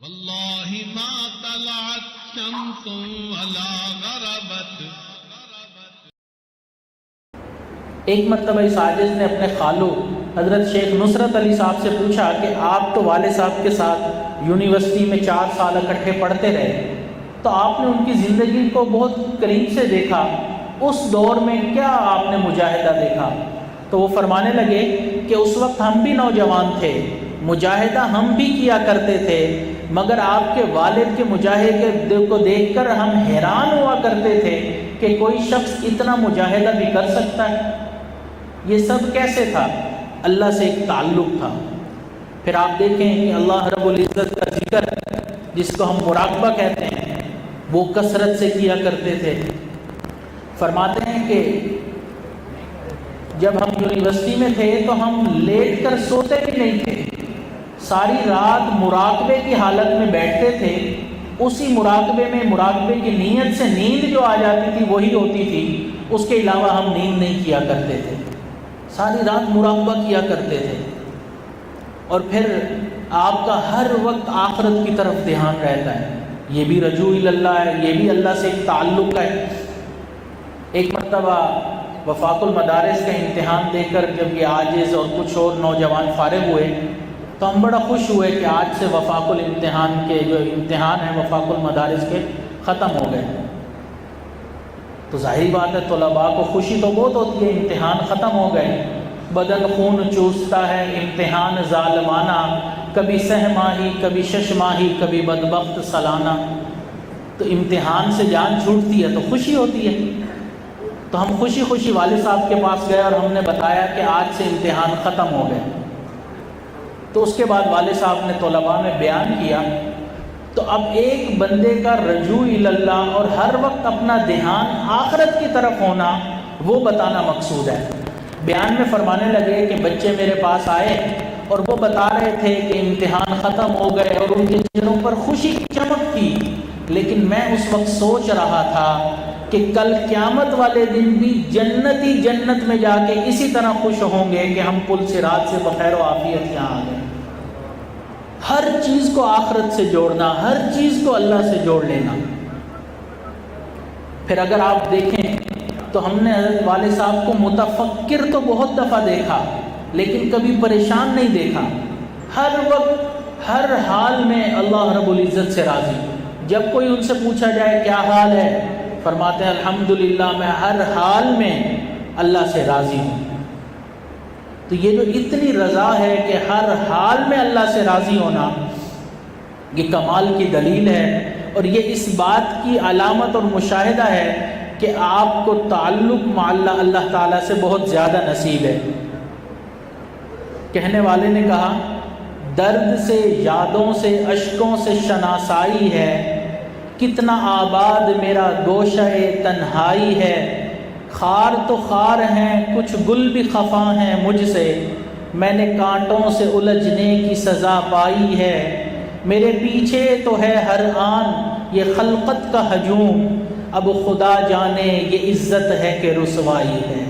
واللہ ما طلعت شمس ولا غربت. ایک مرتبہ اس عاجز نے اپنے خالو حضرت شیخ نصرت علی صاحب سے پوچھا کہ آپ تو والد صاحب کے ساتھ یونیورسٹی میں 4 سال اکٹھے پڑھتے رہے، تو آپ نے ان کی زندگی کو بہت قریب سے دیکھا، اس دور میں کیا آپ نے مجاہدہ دیکھا؟ تو وہ فرمانے لگے کہ اس وقت ہم بھی نوجوان تھے، مجاہدہ ہم بھی کیا کرتے تھے، مگر آپ کے والد کے مجاہدے کو دیکھ کر ہم حیران ہوا کرتے تھے کہ کوئی شخص اتنا مجاہدہ بھی کر سکتا ہے۔ یہ سب کیسے تھا؟ اللہ سے ایک تعلق تھا۔ پھر آپ دیکھیں کہ اللہ رب العزت کا ذکر جس کو ہم مراقبہ کہتے ہیں وہ کثرت سے کیا کرتے تھے۔ فرماتے ہیں کہ جب ہم یونیورسٹی میں تھے تو ہم لیٹ کر سوتے بھی نہیں تھے، ساری رات مراقبے کی حالت میں بیٹھتے تھے، اسی مراقبے کی نیت سے نیند جو آ جاتی تھی وہی ہوتی تھی، اس کے علاوہ ہم نیند نہیں کیا کرتے تھے، ساری رات مراقبہ کیا کرتے تھے۔ اور پھر آپ کا ہر وقت آخرت کی طرف دھیان رہتا ہے، یہ بھی رجوع اللہ ہے، یہ بھی اللہ سے ایک تعلق ہے۔ ایک مرتبہ وفاق المدارس کا امتحان دے کر جب یہ عاجز اور کچھ اور نوجوان فارغ ہوئے تو ہم بڑا خوش ہوئے کہ آج سے وفاق الامتحان کے جو امتحان ہیں وفاق المدارس کے ختم ہو گئے۔ تو ظاہری بات ہے طلباء کو خوشی تو بہت ہوتی ہے، امتحان ختم ہو گئے، بدن خون چوستا ہے، امتحان ظالمانہ، کبھی سہ ماہی کبھی شش ماہی کبھی بدبخت سالانہ، تو امتحان سے جان چھوٹتی ہے تو خوشی ہوتی ہے۔ تو ہم خوشی خوشی والد صاحب کے پاس گئے اور ہم نے بتایا کہ آج سے امتحان ختم ہو گئے۔ تو اس کے بعد والد صاحب نے طلباء میں بیان کیا، تو اب ایک بندے کا رجوع اللہ اور ہر وقت اپنا دھیان آخرت کی طرف ہونا وہ بتانا مقصود ہے۔ بیان میں فرمانے لگے کہ بچے میرے پاس آئے اور وہ بتا رہے تھے کہ امتحان ختم ہو گئے اور ان کے چہروں پر خوشی کی چمک تھی، لیکن میں اس وقت سوچ رہا تھا کہ کل قیامت والے دن بھی جنتی جنت میں جا کے اسی طرح خوش ہوں گے کہ ہم پل صراط سے بخیر و عافیت یہاں آ گئے۔ ہر چیز کو آخرت سے جوڑنا، ہر چیز کو اللہ سے جوڑ لینا۔ پھر اگر آپ دیکھیں تو ہم نے حضرت والد صاحب کو متفکر تو بہت دفعہ دیکھا لیکن کبھی پریشان نہیں دیکھا، ہر وقت ہر حال میں اللہ رب العزت سے راضی۔ جب کوئی ان سے پوچھا جائے کیا حال ہے، فرماتے ہیں الحمدللہ میں ہر حال میں اللہ سے راضی ہوں۔ تو یہ جو اتنی رضا ہے کہ ہر حال میں اللہ سے راضی ہونا، یہ کمال کی دلیل ہے، اور یہ اس بات کی علامت اور مشاہدہ ہے کہ آپ کو تعلق مع اللہ تعالیٰ سے بہت زیادہ نصیب ہے۔ کہنے والے نے کہا درد سے، یادوں سے، اشکوں سے شناسائی ہے، کتنا آباد میرا گوشہ تنہائی ہے، خار تو خار ہیں کچھ گل بھی خفا ہیں مجھ سے، میں نے کانٹوں سے الجھنے کی سزا پائی ہے، میرے پیچھے تو ہے ہر آن یہ خلقت کا ہجوم، اب خدا جانے یہ عزت ہے کہ رسوائی ہے۔